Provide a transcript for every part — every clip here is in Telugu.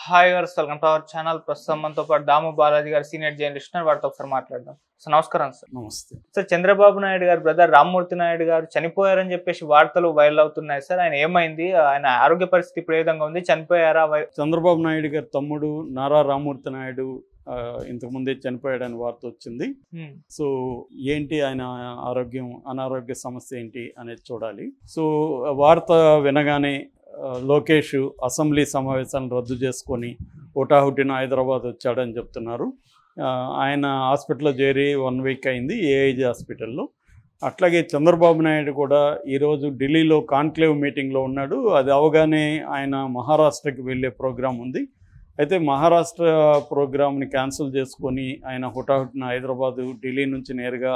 హాయ్ గారు, వెల్కమ్ టు అవర్ ఛానల్. ప్రస్తుతం మనతో పాటు దాము బాలాజీ గారు, సీనియర్ జర్నలిస్ట్, వారితో ఒకసారి మాట్లాడదాం. సార్ నమస్కారం. సార్ నమస్తే సార్, చంద్రబాబు నాయుడు గారు బ్రదర్ రామ్మూర్తి నాయుడు గారు చనిపోయారని చెప్పేసి వార్తలు వైరల్ అవుతున్నాయి. సార్, ఆయన ఏమైంది? ఆయన ఆరోగ్య పరిస్థితి ఇప్పుడు ఏ విధంగా ఉంది? చనిపోయారా? చంద్రబాబు నాయుడు గారి తమ్ముడు నారా రామ్మూర్తి నాయుడు ఇంతకుముందే చనిపోయాడని వార్త వచ్చింది. సో ఏంటి ఆయన ఆరోగ్యం, అనారోగ్య సమస్య ఏంటి అనేది చూడాలి. సో వార్త వినగానే లోకేష్ అసెంబ్లీ సమావేశాలను రద్దు చేసుకొని హుటాహుటిన హైదరాబాద్ వచ్చాడని చెప్తున్నారు. ఆయన హాస్పిటల్లో చేరి 1 వీక్ అయింది, ఏఐజీ హాస్పిటల్లో. అట్లాగే చంద్రబాబు నాయుడు కూడా ఈరోజు ఢిల్లీలో కాన్క్లేవ్ మీటింగ్లో ఉన్నాడు. అది అవగానే ఆయన మహారాష్ట్రకి వెళ్ళే ప్రోగ్రాం ఉంది. అయితే మహారాష్ట్ర ప్రోగ్రామ్ని క్యాన్సిల్ చేసుకొని ఆయన హుటాహుటిన హైదరాబాదు, ఢిల్లీ నుంచి నేరుగా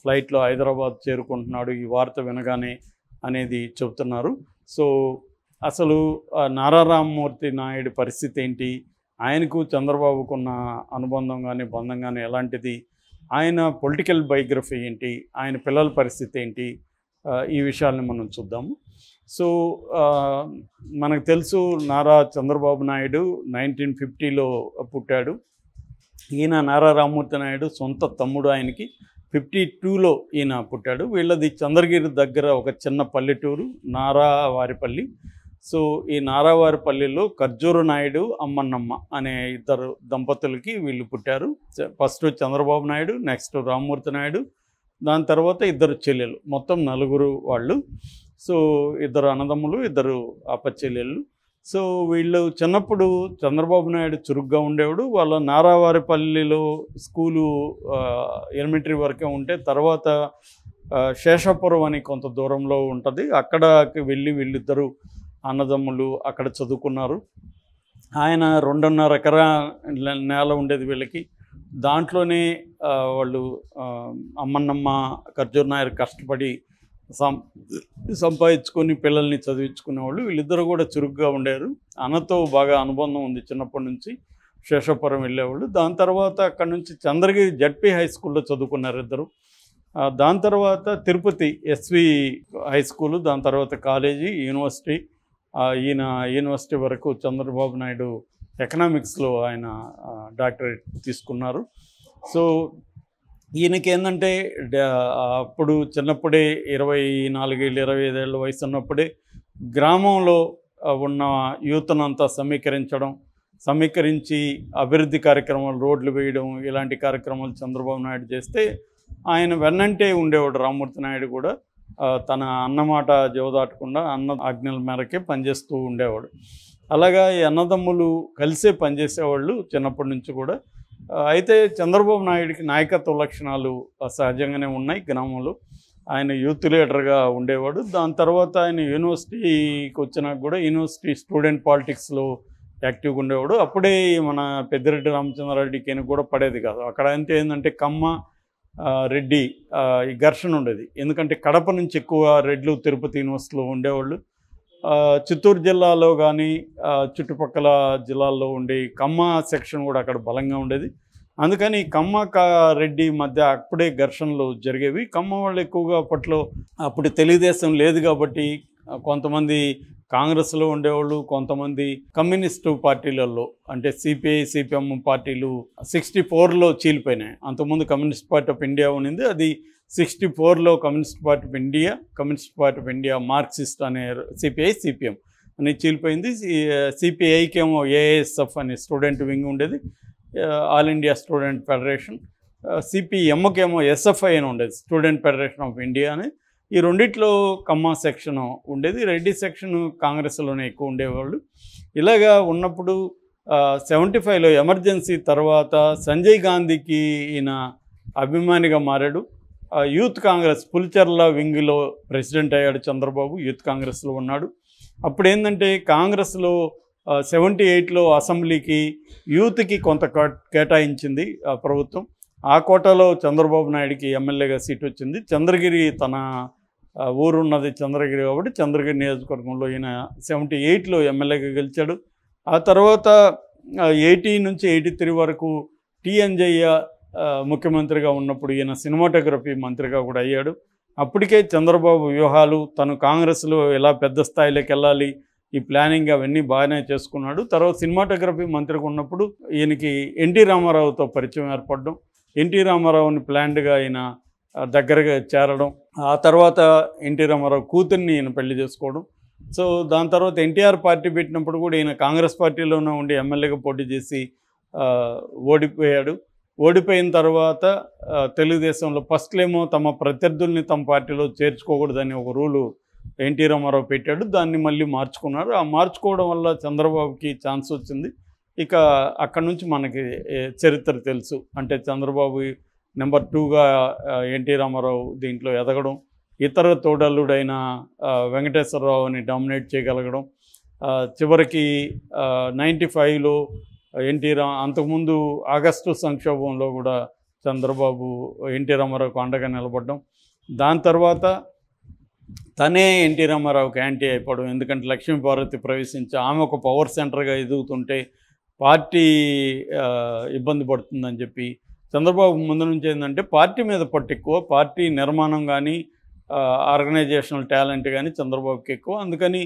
ఫ్లైట్లో హైదరాబాద్ చేరుకుంటున్నాడు ఈ వార్త వినగానే అనేది చెబుతున్నారు. సో అసలు నారా రామ్మూర్తి నాయుడు పరిస్థితి ఏంటి, ఆయనకు చంద్రబాబుకున్న అనుబంధం కానీ బంధం కానీ ఎలాంటిది, ఆయన పొలిటికల్ బయోగ్రఫీ ఏంటి, ఆయన పిల్లల పరిస్థితి ఏంటి, ఈ విషయాల్ని మనం చూద్దాము. సో మనకు తెలుసు నారా చంద్రబాబు నాయుడు 1950లో పుట్టాడు. ఈయన నారా రామ్మూర్తి నాయుడు సొంత తమ్ముడు, ఆయనకి 52లో ఈయన పుట్టాడు. వీళ్ళది చంద్రగిరి దగ్గర ఒక చిన్న పల్లెటూరు నారావారిపల్లి. సో ఈ నారావారిపల్లిలో ఖర్జూరు నాయుడు, అమ్మన్నమ్మ అనే ఇద్దరు దంపతులకి వీళ్ళు పుట్టారు. ఫస్ట్ చంద్రబాబు నాయుడు, నెక్స్ట్ రామ్మూర్తి నాయుడు, దాని తర్వాత ఇద్దరు చెల్లెలు, మొత్తం 4 వాళ్ళు. సో 2 అన్నదమ్ములు, 2 అప్పచెల్లెళ్ళు. సో వీళ్ళు చిన్నప్పుడు చంద్రబాబు నాయుడు చురుగ్గా ఉండేవాడు. వాళ్ళ నారావారిపల్లిలో స్కూలు ఎలిమెంటరీ వరకే ఉంటే తర్వాత శేషాపురం అని కొంత దూరంలో ఉంటుంది, అక్కడికి వెళ్ళి వీళ్ళిద్దరూ అన్నదమ్ములు అక్కడ చదువుకున్నారు. ఆయన 2.5 ఎకరా నేల ఉండేది వీళ్ళకి. దాంట్లోనే వాళ్ళు అమ్మన్నమ్మ, ఖర్జూర్ నాయర్ కష్టపడి సంపాదించుకొని పిల్లల్ని చదివించుకునేవాళ్ళు. వీళ్ళిద్దరూ కూడా చురుగ్గా ఉండేవారు. అన్నతో బాగా అనుబంధం ఉంది చిన్నప్పటి నుంచి. శేషాపురం వెళ్ళేవాళ్ళు. దాని తర్వాత అక్కడ నుంచి చంద్రగిరి జడ్పీ హై స్కూల్లో చదువుకున్నారు ఇద్దరు. దాని తర్వాత తిరుపతి ఎస్వి హై స్కూలు, దాని తర్వాత కాలేజీ, యూనివర్సిటీ. ఈయన యూనివర్సిటీ వరకు చంద్రబాబు నాయుడు ఎకనామిక్స్లో ఆయన డాక్టరేట్ తీసుకున్నారు. సో ఈయనకి ఏంటంటే అప్పుడు చిన్నప్పుడే 24 ఏళ్ళు 25 ఏళ్ళ వయసు ఉన్నప్పుడే గ్రామంలో ఉన్న యూత్నంతా సమీకరించి అభివృద్ధి కార్యక్రమాలు, రోడ్లు వేయడం, ఇలాంటి కార్యక్రమాలు చంద్రబాబు నాయుడు చేస్తే ఆయన వెన్నంటే ఉండేవాడు. రామ్మూర్తి నాయుడు కూడా తన అన్నమాట జవదాటకుండా అన్న ఆజ్ఞల మేరకే పనిచేస్తూ ఉండేవాడు. అలాగా ఈ అన్నదమ్ములు కలిసే పనిచేసేవాళ్ళు చిన్నప్పటి నుంచి కూడా. అయితే చంద్రబాబు నాయుడికి నాయకత్వ లక్షణాలు సహజంగానే ఉన్నాయి గ్రామంలో. ఆయన యూత్ లీడర్గా ఉండేవాడు. దాని తర్వాత ఆయన యూనివర్సిటీకి వచ్చినాక కూడా యూనివర్సిటీ స్టూడెంట్ పాలిటిక్స్లో యాక్టివ్గా ఉండేవాడు. అప్పుడే మన పెద్దిరెడ్డి రామచంద్రారెడ్డికి కూడా పడేది కాదు. అక్కడ అంటే ఏంటంటే కమ్మ రెడ్డి ఈ ఘర్షణ ఉండేది. ఎందుకంటే కడప నుంచి ఎక్కువ రెడ్లు తిరుపతి యూనివర్సిటీలో ఉండేవాళ్ళు. చిత్తూరు జిల్లాలో కానీ చుట్టుపక్కల జిల్లాల్లో ఉండే కమ్మ సెక్షన్ కూడా అక్కడ బలంగా ఉండేది. అందుకని కమ్మ రెడ్డి మధ్య అప్పుడే ఘర్షణలు జరిగేవి. కమ్మ వాళ్ళు ఎక్కువగా అప్పుడు తెలుగుదేశం లేదు కాబట్టి కొంతమంది కాంగ్రెస్లో ఉండేవాళ్ళు, కొంతమంది కమ్యూనిస్టు పార్టీలలో అంటే సిపిఐ, సిపిఎం పార్టీలు 64లో చీలిపోయినాయి. అంతకుముందు కమ్యూనిస్ట్ పార్టీ ఆఫ్ ఇండియా ఉన్నింది, అది 64లో communist party of India Marxist అనే సిపిఐ, సిపిఎం అని చీలిపోయింది. సిపిఐకి ఏమో ఏఎస్ఎఫ్ అనే స్టూడెంట్ వింగ్ ఉండేది, ఆల్ ఇండియా స్టూడెంట్ ఫెడరేషన్. సిపిఎంకేమో ఎస్ఎఫ్ఐ అని ఉండేది, స్టూడెంట్ ఫెడరేషన్ ఆఫ్ ఇండియా అని. ఈ రెండిట్లో కమ్మ సెక్షన్ ఉండేది, రెడ్డి సెక్షన్ కాంగ్రెస్లోనే ఎక్కువ ఉండేవాళ్ళు. ఇలాగా ఉన్నప్పుడు 75లో ఎమర్జెన్సీ తర్వాత సంజయ్ గాంధీకి ఈయన అభిమానిగా మారాడు. యూత్ కాంగ్రెస్ పులిచెర్ల వింగ్లో ప్రెసిడెంట్ అయ్యాడు చంద్రబాబు. యూత్ కాంగ్రెస్లో ఉన్నాడు. అప్పుడు ఏంటంటే కాంగ్రెస్లో 78లో అసెంబ్లీకి యూత్కి కొంత కేటాయించింది ప్రభుత్వం. ఆ కోటాలో చంద్రబాబు నాయుడికి ఎమ్మెల్యేగా సీట్ వచ్చింది. చంద్రగిరి తన ఊరున్నది చంద్రగిరి కాబట్టి చంద్రగిరి నియోజకవర్గంలో ఈయన 78లో ఎమ్మెల్యేగా గెలిచాడు. ఆ తర్వాత 80 నుంచి 83 వరకు టీఎన్జయ్య ముఖ్యమంత్రిగా ఉన్నప్పుడు ఈయన సినిమాటోగ్రఫీ మంత్రిగా కూడా అయ్యాడు. అప్పటికే చంద్రబాబు వ్యూహాలు, తను కాంగ్రెస్లో ఎలా పెద్ద స్థాయిలోకి వెళ్ళాలి, ఈ ప్లానింగ్ అవన్నీ బాగానే చేసుకున్నాడు. తర్వాత సినిమాటోగ్రఫీ మంత్రిగా ఉన్నప్పుడు ఈయనకి ఎన్టీ రామారావుతో పరిచయం ఏర్పడడం, ఎన్టీ రామారావుని ప్లాన్డ్గా ఆయన దగ్గరగా చేరడం, ఆ తర్వాత ఎన్టీ రామారావు కూతుర్ని ఈయన పెళ్లి చేసుకోవడం. సో దాని తర్వాత ఎన్టీఆర్ పార్టీ పెట్టినప్పుడు కూడా ఈయన కాంగ్రెస్ పార్టీలోనే ఉండి ఎమ్మెల్యేగా పోటీ చేసి ఓడిపోయాడు. ఓడిపోయిన తర్వాత తెలుగుదేశంలో ఫస్ట్లేమో తమ ప్రత్యర్థుల్ని తమ పార్టీలో చేర్చుకోకూడదని ఒక రూలు ఎన్టీ రామారావు పెట్టాడు. దాన్ని మళ్ళీ మార్చుకున్నారు. ఆ మార్చుకోవడం వల్ల చంద్రబాబుకి ఛాన్స్ వచ్చింది. ఇక అక్కడి నుంచి మనకి చరిత్ర తెలుసు. అంటే చంద్రబాబు నెంబర్ 2గా ఎన్టీ రామారావు దీంట్లో ఎదగడం, ఇతర తోడల్లుడైన వెంకటేశ్వరరావుని డామినేట్ చేయగలగడం, చివరికి 95లో అంతకుముందు ఆగస్టు సంక్షోభంలో కూడా చంద్రబాబు ఎన్టీ రామారావుకు అండగా నిలబడడం, దాని తర్వాత తనే ఎన్టీ రామారావుకి యాంటీ అయిపోవడం. ఎందుకంటే లక్ష్మీపార్వతి ప్రవేశించి ఆమె ఒక పవర్ సెంటర్గా ఎదుగుతుంటే పార్టీ ఇబ్బంది పడుతుందని చెప్పి చంద్రబాబు ముందు నుంచి ఏంటంటే పార్టీ మీద పట్టు ఎక్కువ, పార్టీ నిర్మాణం కానీ ఆర్గనైజేషనల్ టాలెంట్ కానీ చంద్రబాబుకి ఎక్కువ. అందుకని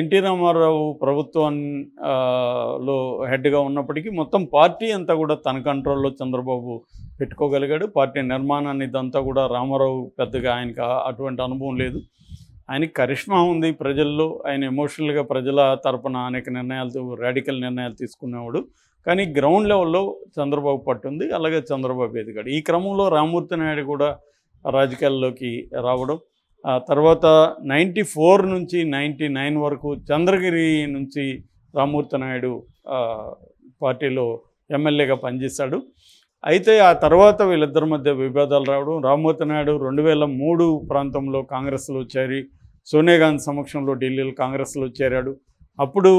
ఎన్టీ రామారావు ప్రభుత్వంలో హెడ్గా ఉన్నప్పటికీ మొత్తం పార్టీ అంతా కూడా తన కంట్రోల్లో చంద్రబాబు పెట్టుకోగలిగాడు. పార్టీ నిర్మాణాన్ని ఇదంతా కూడా రామారావు పెద్దగా ఆయనకి అటువంటి అనుభవం లేదు. ఆయనకి కరిష్మా ఉంది ప్రజల్లో, ఆయన ఎమోషనల్గా ప్రజల తరపున అనేక నిర్ణయాలు, రాడికల్ నిర్ణయాలు తీసుకునేవాడు. కానీ గ్రౌండ్ లెవెల్లో చంద్రబాబు పట్టుంది, అలాగే చంద్రబాబు ఎదిగాడు. ఈ క్రమంలో రామ్మూర్తి నాయుడు కూడా రాజకీయాల్లోకి రావడం, ఆ తర్వాత 94 నుంచి 99 వరకు చంద్రగిరి నుంచి రామ్మూర్తి నాయుడు పార్టీలో ఎమ్మెల్యేగా పనిచేశాడు. అయితే ఆ తర్వాత వీళ్ళిద్దరి మధ్య విభేదాలు రావడం, రామ్మూర్తి నాయుడు 2003 ప్రాంతంలో కాంగ్రెస్లో చేరి సోనియా గాంధీ సమక్షంలో ఢిల్లీలో కాంగ్రెస్లో చేరాడు. అప్పుడు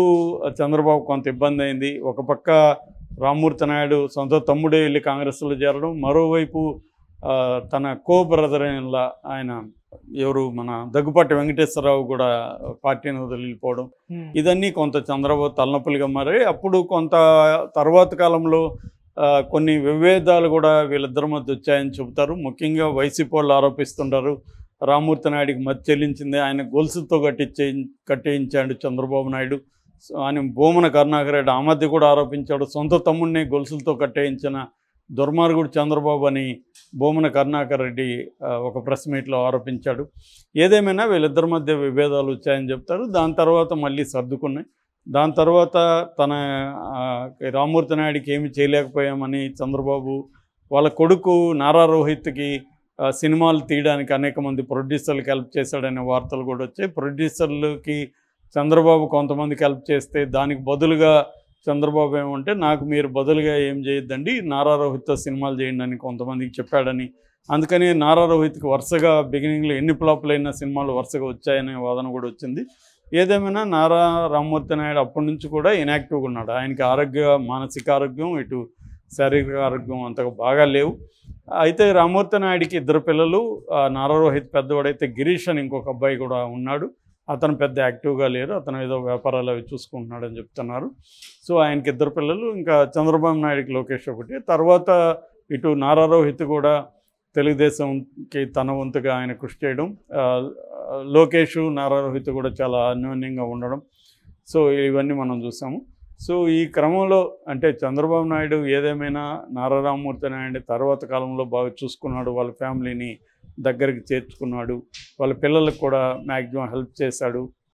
చంద్రబాబు కొంత ఇబ్బంది అయింది. ఒక పక్క రామ్మూర్తి నాయుడు సొంత తమ్ముడే వెళ్ళి కాంగ్రెస్లో చేరడం, మరోవైపు తన కో బ్రదర్ ఆయన ఎవరు మన దగ్గుపాటి వెంకటేశ్వరరావు కూడా పార్టీని వదిలిపోవడం, ఇదన్నీ కొంత చంద్రబాబు తలనొప్పులుగా మారాయి. అప్పుడు కొంత తర్వాత కాలంలో కొన్ని విభేదాలు కూడా వీళ్ళిద్దరి మధ్య వచ్చాయని చెబుతారు. ముఖ్యంగా వైసీపీ వాళ్ళు ఆరోపిస్తుంటారు రామ్మూర్తి నాయుడికి మధ్య చెల్లించింది ఆయన గొలుసులతో కట్టేయించాడు చంద్రబాబు నాయుడు అని భూమన కరుణాకర్ రెడ్డి ఆ మధ్య కూడా ఆరోపించాడు. సొంత తమ్ముడిని గొలుసులతో కట్టేయించిన దుర్మార్గుడు చంద్రబాబు అని భూమన కరుణాకర్ రెడ్డి ఒక ప్రెస్ మీట్లో ఆరోపించాడు. ఏదేమైనా వీళ్ళిద్దరి మధ్య విభేదాలు వచ్చాయని చెప్తారు. దాని తర్వాత మళ్ళీ సర్దుకున్నాయి. దాని తర్వాత తన రామ్మూర్తి నాయుడికి ఏమి చేయలేకపోయామని చంద్రబాబు వాళ్ళ కొడుకు నారా రోహిత్కి సినిమాలు తీయడానికి అనేక మంది ప్రొడ్యూసర్లకు హెల్ప్ చేశాడనే వార్తలు కూడా వచ్చాయి. ప్రొడ్యూసర్లకి చంద్రబాబు కొంతమందికి హెల్ప్ చేస్తే దానికి బదులుగా చంద్రబాబు ఏమంటే నాకు మీరు బదులుగా ఏం చేయొద్దండి, నారా రోహిత్తో సినిమాలు చేయండి అని కొంతమందికి చెప్పాడని, అందుకని నారా రోహిత్కి వరుసగా బిగినింగ్లో ఎన్ని ఫ్లాపులైన సినిమాలు వరుసగా వచ్చాయనే వాదన కూడా వచ్చింది. ఏదేమైనా నారా రామ్మూర్తి నాయుడు అప్పటి నుంచి కూడా ఇన్యాక్టివ్గా ఉన్నాడు. ఆయనకి మానసిక ఆరోగ్యం ఇటు శారీరక ఆరోగ్యం అంతగా బాగా లేవు. అయితే రామ్మూర్తి నాయుడికి 2 పిల్లలు, నారా రోహిత్ పెద్దవాడైతే గిరీష్ అని ఇంకొక అబ్బాయి కూడా ఉన్నాడు. అతను పెద్ద యాక్టివ్గా లేరు, అతను ఏదో వ్యాపారాలు అవి చూసుకుంటున్నాడని చెప్తున్నారు. సో ఆయనకి 2 పిల్లలు, ఇంకా చంద్రబాబు నాయుడికి లోకేష్ ఒకటి. తర్వాత ఇటు నారా రోహిత్ కూడా తెలుగుదేశంకి తన వంతుగా ఆయన కృషి చేయడం, లోకేష్ నారా రోహిత్ కూడా చాలా అన్యోన్యంగా ఉండడం, సో ఇవన్నీ మనం చూసాము. సో ఈ క్రమంలో అంటే చంద్రబాబు నాయుడు ఏదేమైనా నారా రామ్మూర్తి నాయుడు తర్వాత కాలంలో బాగా చూసుకున్నాడు, వాళ్ళ ఫ్యామిలీని దగ్గరికి చేర్చుకున్నాడు, వాళ్ళ పిల్లలకు కూడా మ్యాక్సిమం హెల్ప్ చేశాడు.